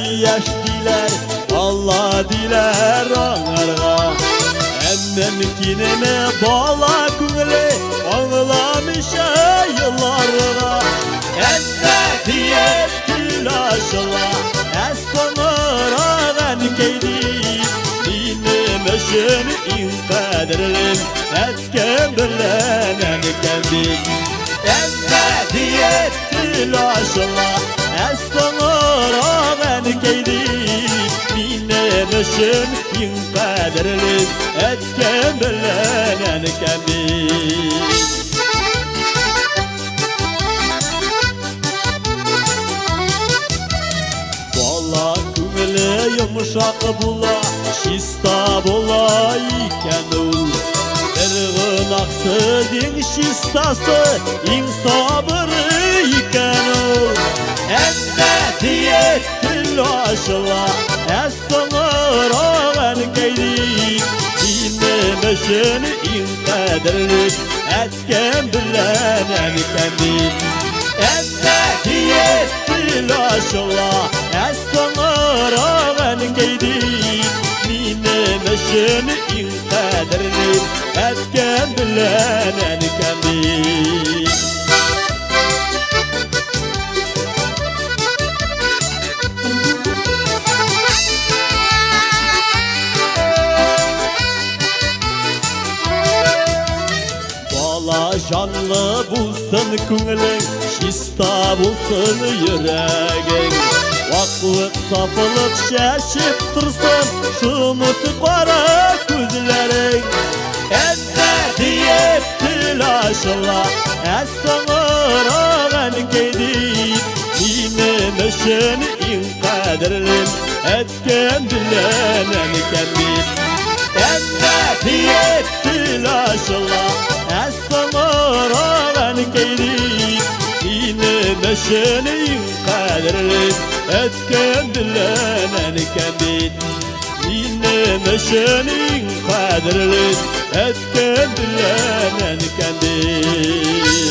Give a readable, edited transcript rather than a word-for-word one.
yaş diler, Allah diler anarga. Emmemkinine bala künle ağlamışa yıllarga. Emmediyet tilaşla estonıran keydi. Dinlemişin inkadirlim etken bilen kendim. Emmediyet tilaşla estonıran keydi. Dinlemişin inkadirlim etken bilen kendim. Yumuşak bula, şista bula iken ul. Irgınaksı din şistası, in sabırı iken ul. Emmediyet tilaşla, estonur ağın keydi. Dinlemişin in kadirlik, etken bilen kendi. Emmediyet tilaşla, estonur ağın keydi. Dinlemişin in kadirlik, etken bilen kendi. Canlı bulsun künlün, şista bulsun yüreğin. Vaklık safılık şaşıp dursun, şumut kara gözlerin. Emmediyet tilaşla, estonur ağın keydi. Dinlemişin in kadirlim, etken bilen kendim. Emmediyet tilaşla, estonur ağın keydi. Dinlemişin in kadirlim, etken bilen kendim. Dinlemişin in kadirlim, etken bilen kendim.